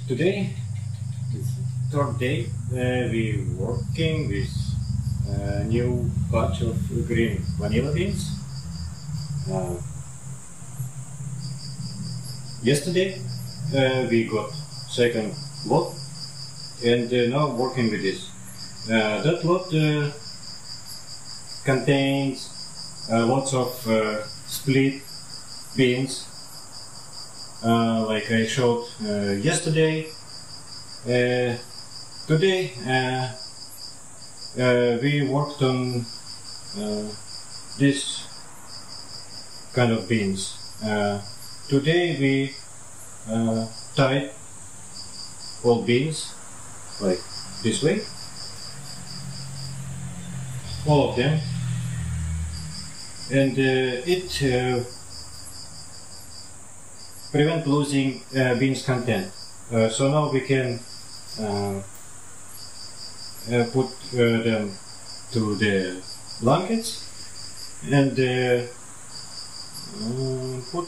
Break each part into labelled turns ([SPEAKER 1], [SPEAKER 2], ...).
[SPEAKER 1] Today is third day. We're working with a new batch of green vanilla beans. Yesterday we got second lot, and now working with this. That lot contains lots of split beans, like I showed yesterday. Today we worked on this kind of beans. Today we tied all beans like this way, all of them, and it prevent losing beans content. So now we can put them to the blankets and put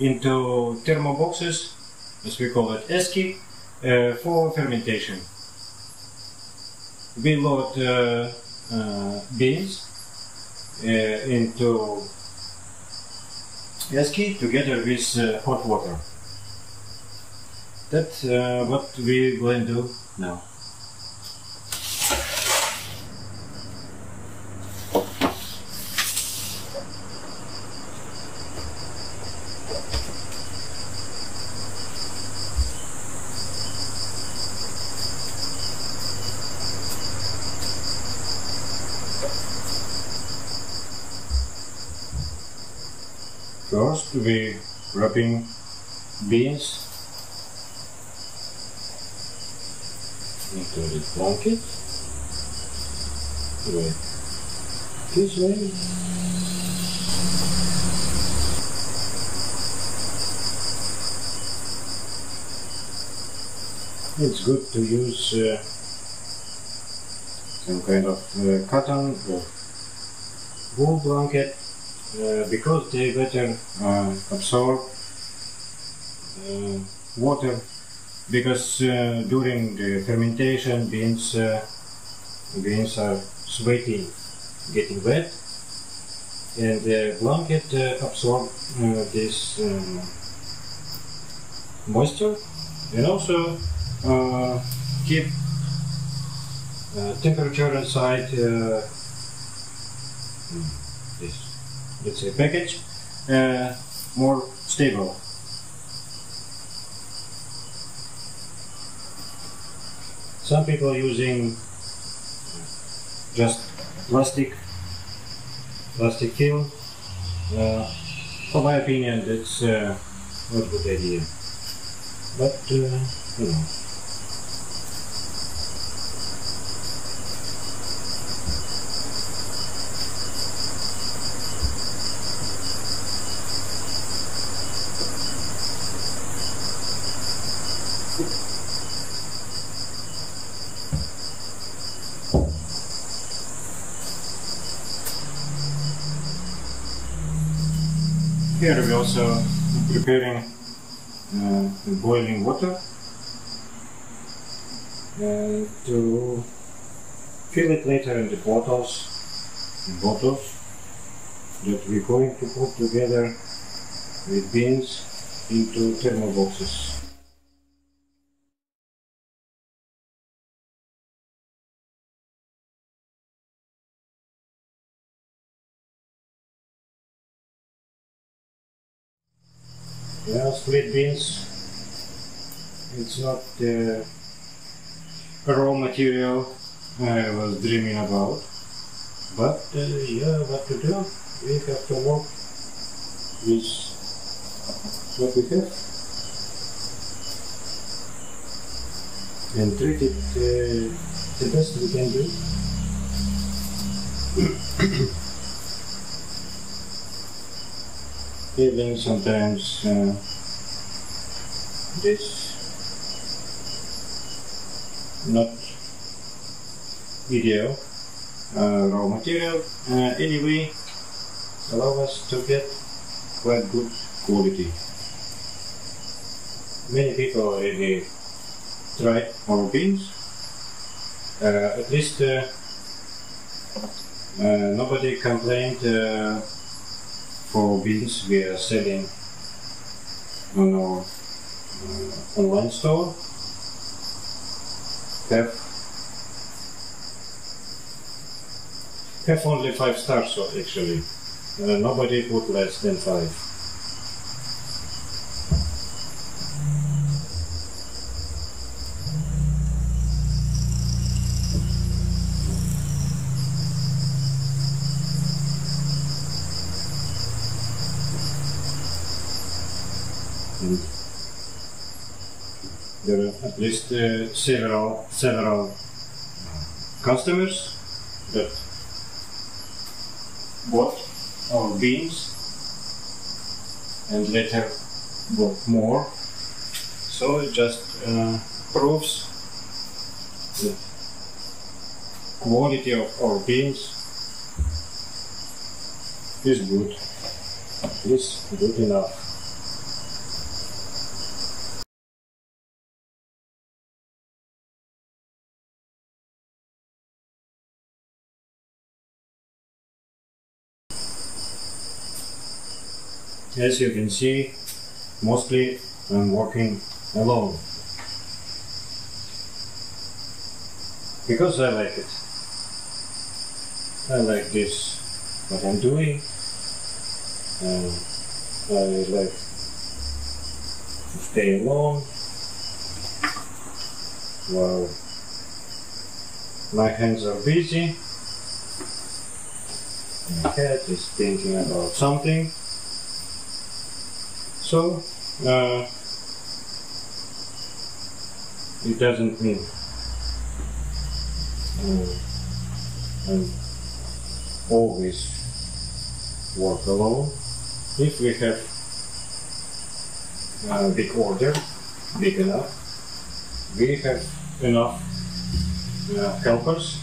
[SPEAKER 1] into thermo boxes, as we call it, esky, for fermentation. We load beans into esky together with hot water. That's what we're going to do now. First, we wrapping beans into the blanket. This way. It's good to use some kind of cotton or wool blanket. Because they better absorb water, because during the fermentation beans are sweating, getting wet, and the blanket absorb this moisture, and also keep temperature inside this, let's say, package more stable. Some people are using just plastic film. For my opinion, that's not a good idea. But you know. Here we also preparing boiling water to fill it later in the bottles that we're going to put together with beans into thermo boxes. Yeah, split beans, it's not the raw material I was dreaming about, but yeah, what to do? We have to work with what we have and treat it the best we can do. Even sometimes this not ideal raw material anyway allow us to get quite good quality. many people already tried our beans. At least nobody complained for beans we are selling on our online store. Have only 5 stars, so actually. Nobody put less than 5. And there are at least several customers that bought our beans and later bought more. So it just proves the quality of our beans is good. Is good enough. As you can see, mostly I'm working alone because I like it. I like this, what I'm doing, and I like to stay alone while my hands are busy. My head is thinking about something. So, it doesn't mean I'm always work alone. If we have a big order, big enough, we have enough helpers,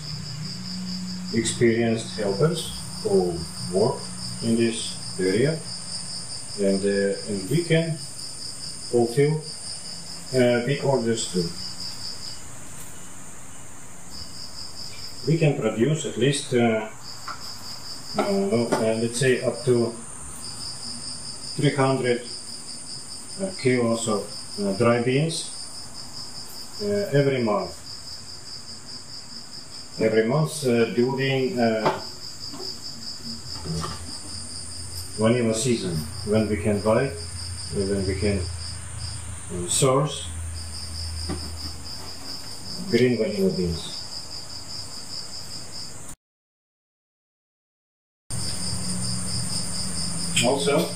[SPEAKER 1] experienced helpers who work in this area. And we can fulfill big orders too. We can produce at least, let's say, up to 300 kilos of dry beans every month. Every month during vanilla season, when we can buy, when we can source green vanilla beans. Also,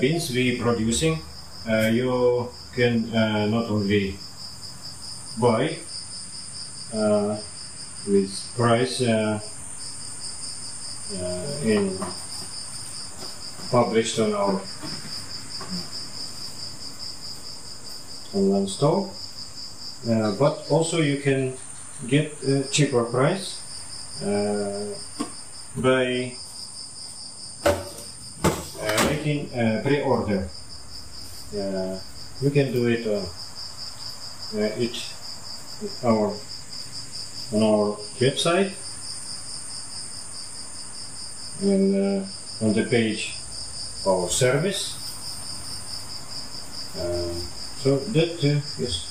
[SPEAKER 1] beans we producing, you can not only buy with price in published on our online store, but also you can get a cheaper price by making a pre-order. You can do it on our website and on the page of our service. So that is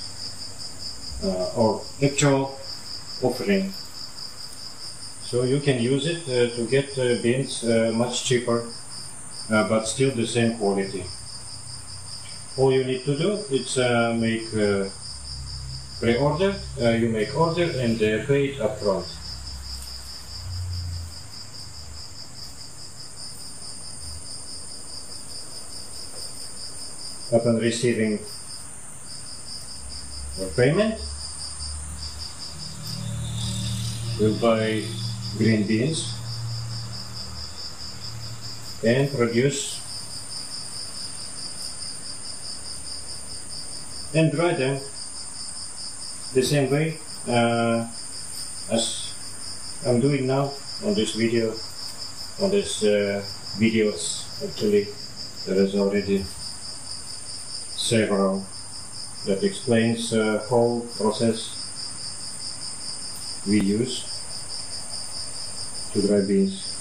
[SPEAKER 1] our actual offering. So you can use it to get beans much cheaper, but still the same quality. All you need to do is make pre-order. You make order and pay it upfront. Upon receiving your payment, we'll buy green beans and produce and dry them the same way as I'm doing now on this video, on this videos actually, There is already several that explains whole process we use to dry beans.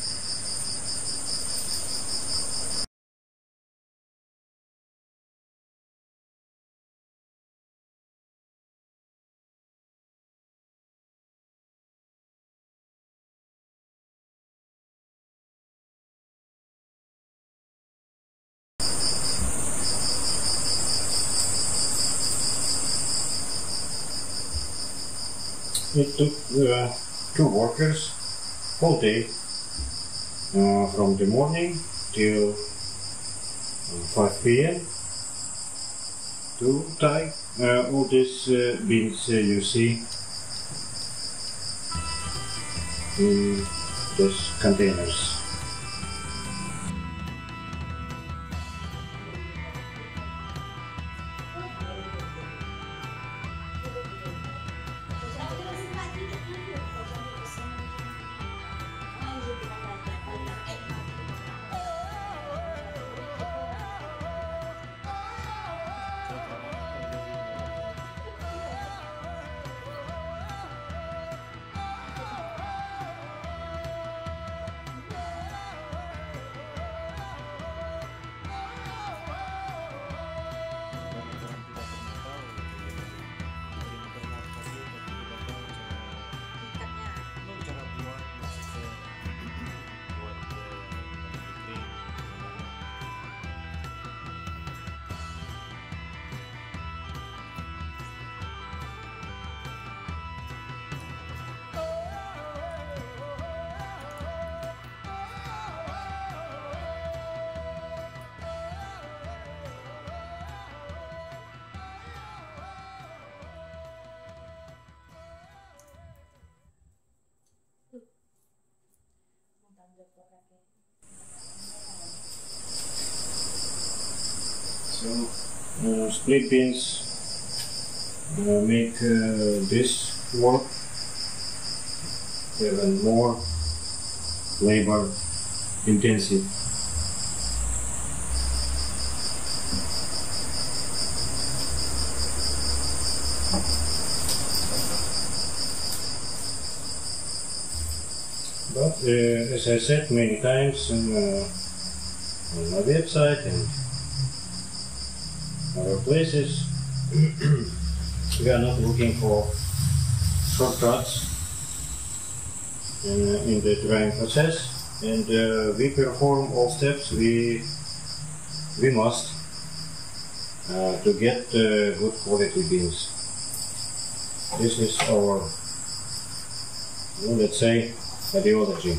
[SPEAKER 1] It took 2 workers whole day from the morning till 5 p.m. to tie all these beans you see in those containers. So split beans make this work even more labor intensive. But as I said many times on my website and other places, we are not looking for shortcuts in the drying process, and we perform all steps we must to get good quality beans. This is our, let's say, ideology.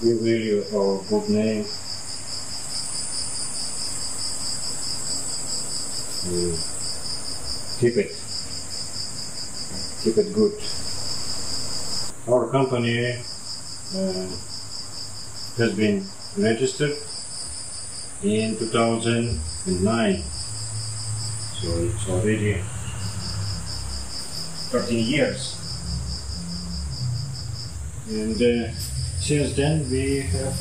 [SPEAKER 1] We value our good name. Keep it good. Our company has been registered in 2009, so it's already 13 years, and since then we have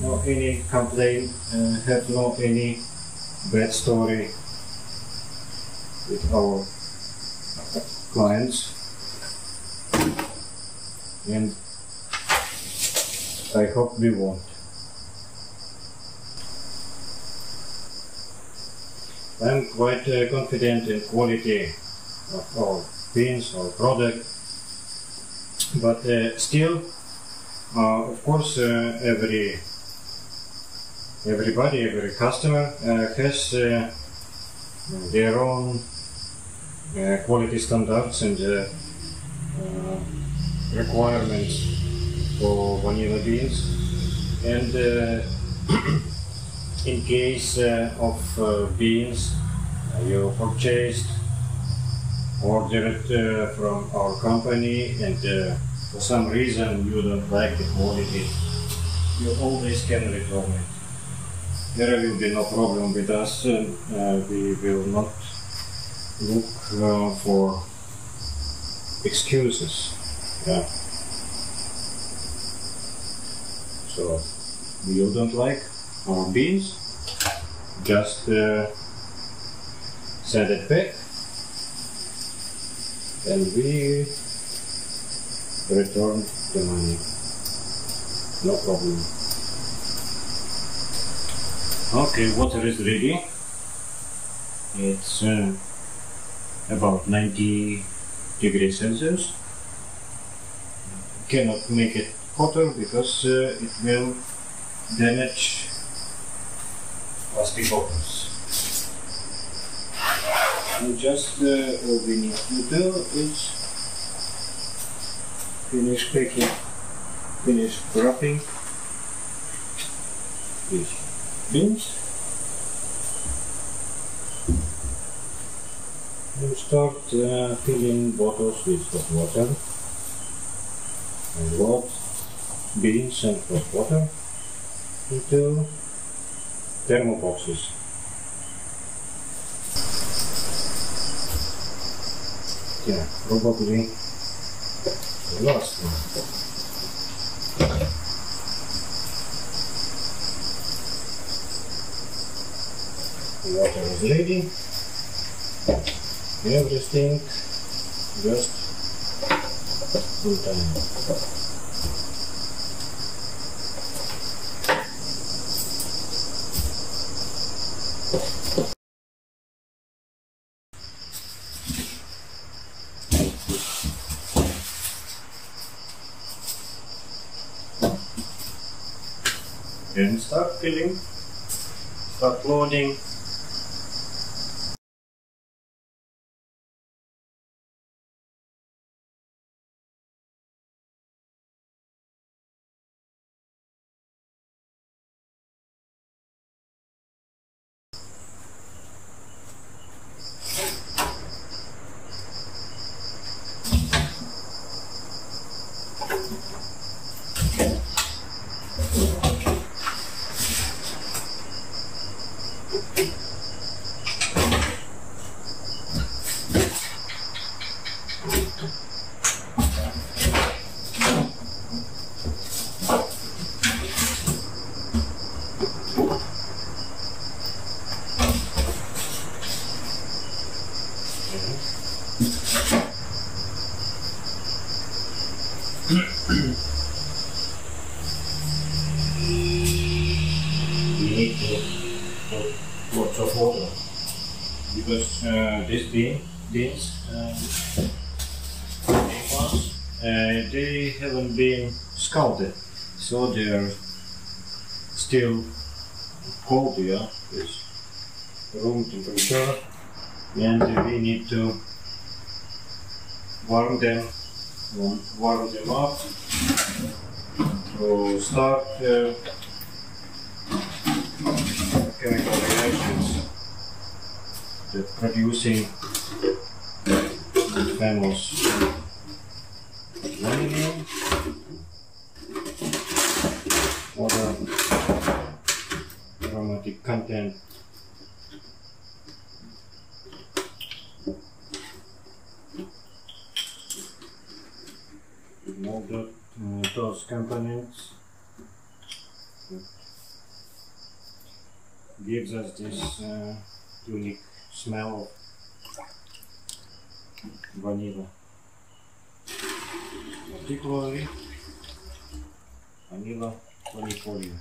[SPEAKER 1] no any complaint, have no any bad story with our clients, and I hope we won't. I'm quite confident in quality of our beans or product, but still, of course, every customer has their own quality standards and requirements for vanilla beans, and in case of beans you purchased, ordered from our company, and for some reason you don't like the quality, you always can return it. there will be no problem with us. We will not look for excuses. Yeah. So you don't like our beans? Just send it back, and we return the money. No problem. Okay, water is ready. It's about 90 degrees Celsius. Cannot make it hotter because it will damage plastic bottles. And just all we need to do is finish packing, finish wrapping these beans, and start filling bottles with hot water, and load beans and hot water into thermal boxes. Yeah, probably the last one. The water is ready. Everything just in time. Then start filling, start loading. We need to put lots of water because these beans, they haven't been scalded, so they are still cold. Yeah, it's room temperature, and we need to warm them up to start chemical reactions that producing the famous vanillin, other aromatic content. All those components that gives us this unique smell of vanilla, particularly vanilla vanifolia.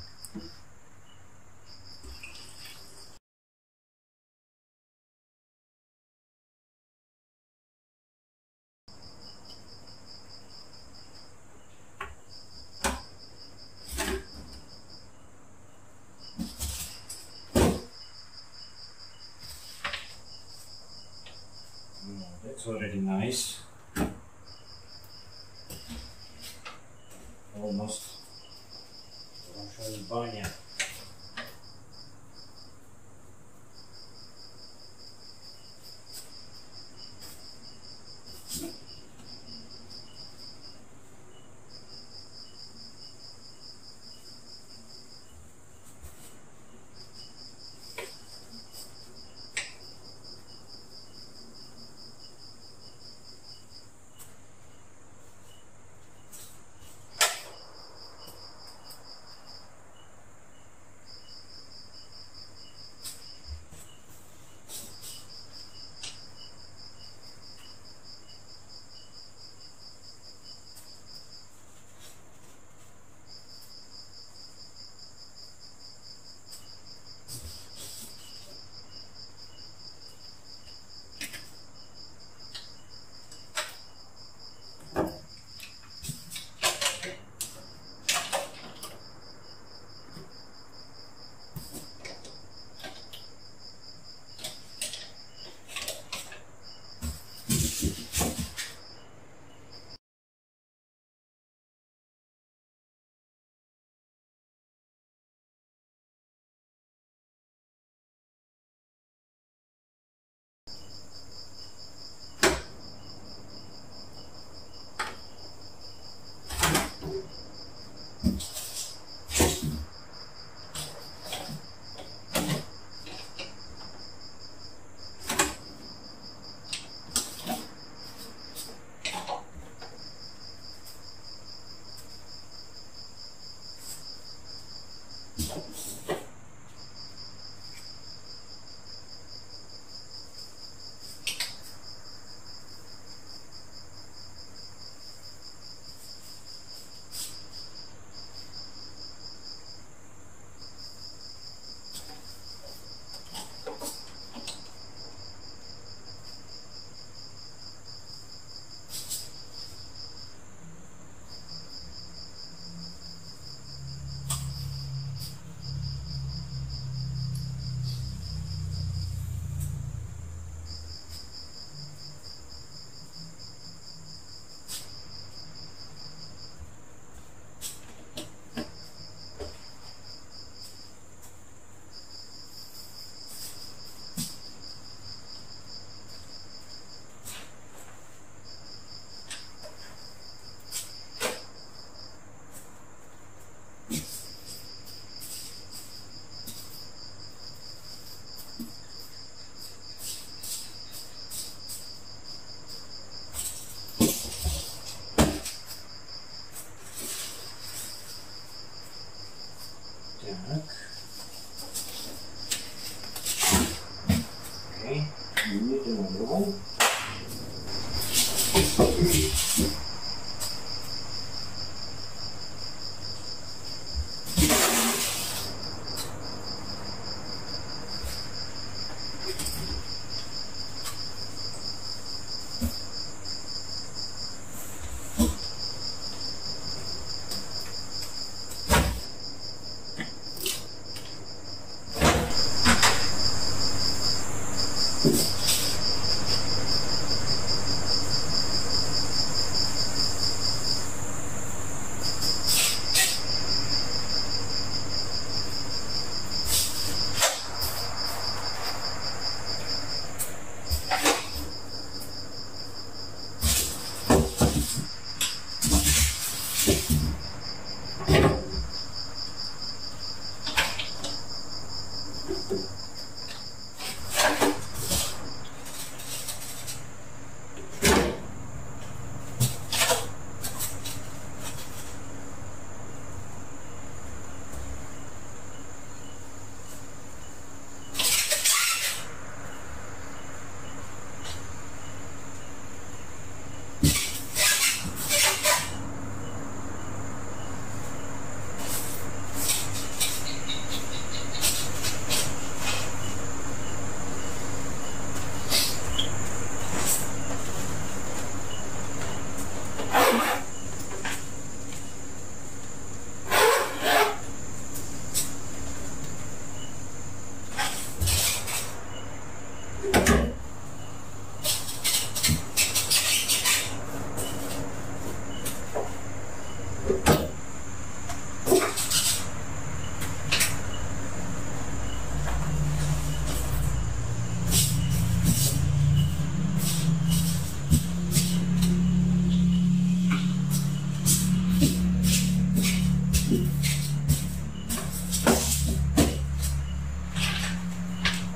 [SPEAKER 1] That's already nice. Almost Russian banya.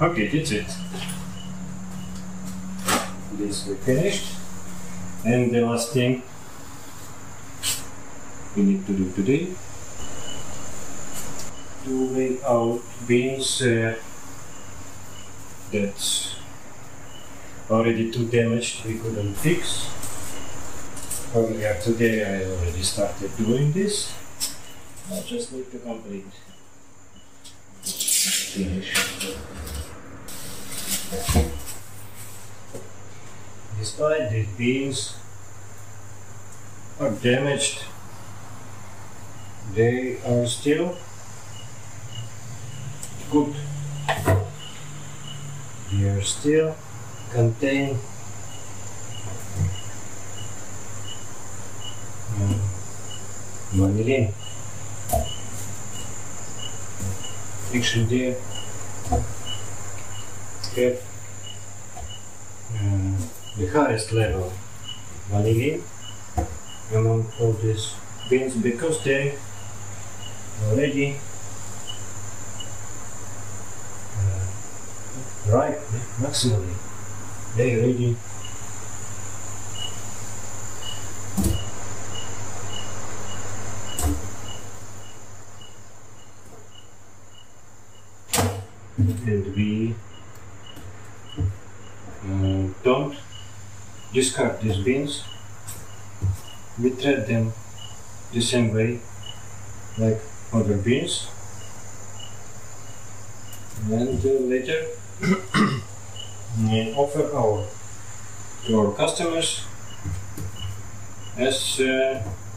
[SPEAKER 1] Okay, that's it. This we finished. And the last thing we need to do today, to make out beans that's already too damaged, we couldn't fix. Earlier today I already started doing this. I just need to complete finish. Despite these beans are damaged, they are still good. They are still contain vanillin. Actually, they have the highest level vanillin among all these beans because they already ripe maximally. They already and we don't discard these beans. We treat them the same way like other beans, and later we offer to our customers as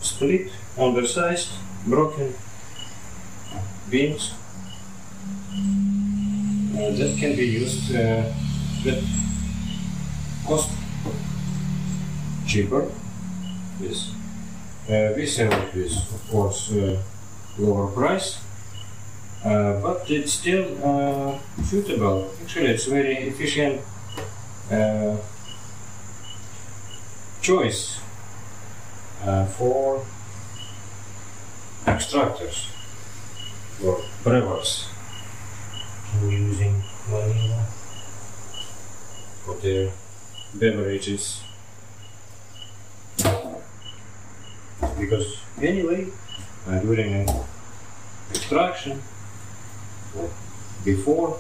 [SPEAKER 1] split, undersized, broken beans that can be used that cost cheaper. Yes. We sell it with, of course, lower price, but it's still suitable. Actually, it's very efficient choice for extractors or brewers who are using vanilla for their beverages. Because anyway, during an extraction, before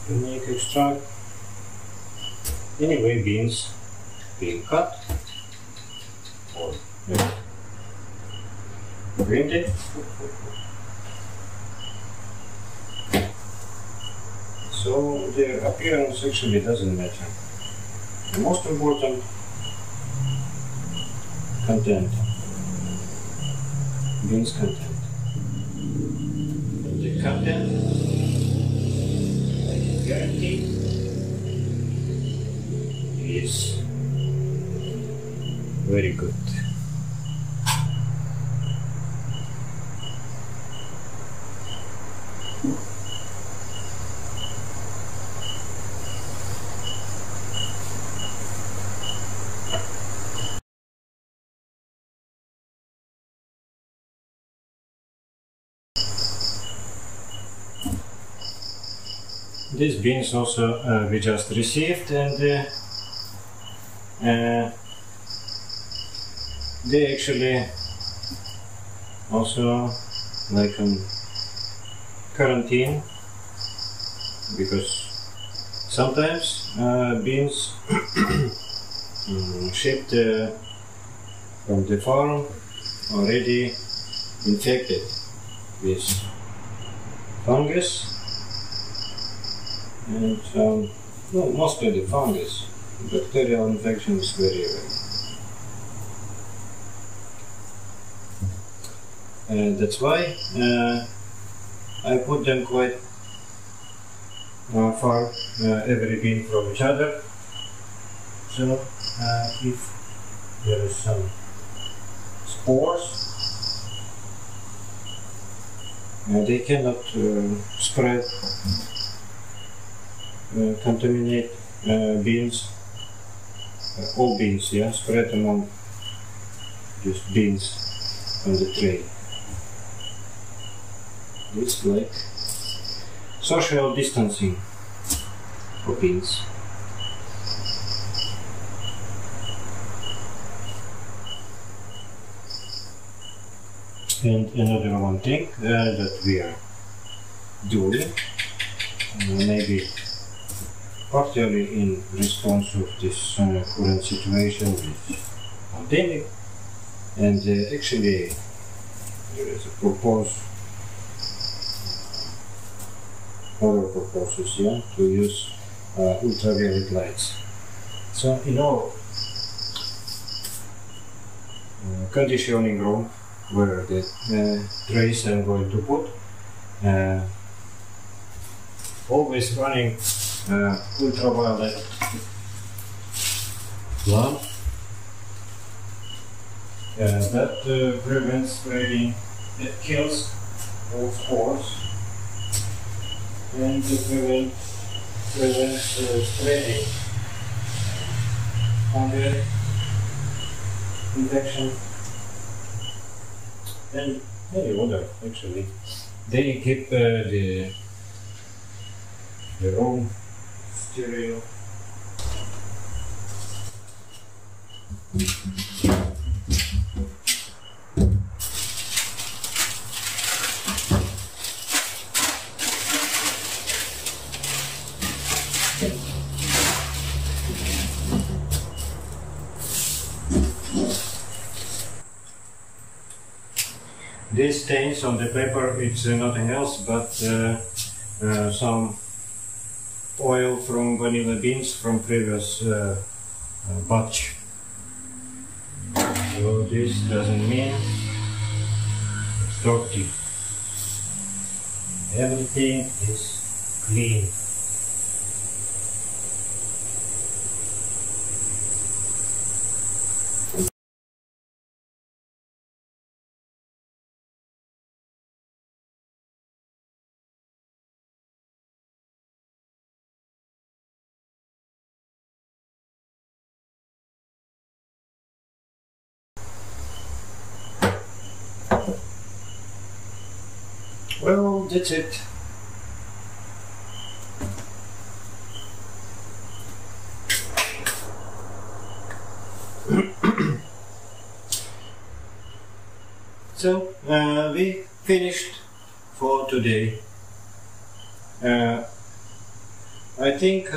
[SPEAKER 1] you make extract, anyway beans being cut or grinded. So their appearance actually doesn't matter. The most important content, beans content. And the content, I guarantee, is very good. These beans also we just received, and they actually also like quarantine, because sometimes beans shipped from the farm already infected with fungus. And well, mostly the fungus. Bacterial infection is very rare. That's why I put them quite far, every bean from each other. So if there is some spores, they cannot spread. Contaminate beans, all beans, yeah, spread among just beans on the tray. It's like social distancing for beans. And another one thing that we are doing, maybe partially in response of this current situation with pandemic, and actually there is a other proposals, yeah, to use ultraviolet lights. So in our conditioning room, where the trays I'm going to put, always running ultraviolet lamp that prevents spreading, it kills all spores and prevents spreading fungal infection and any other. Actually, they keep the room stereo. This stains on the paper, it's nothing else but some oil from vanilla beans from previous batch. So this doesn't mean it's dirty. Everything is clean. Well, that's it. So, we finished for today. I think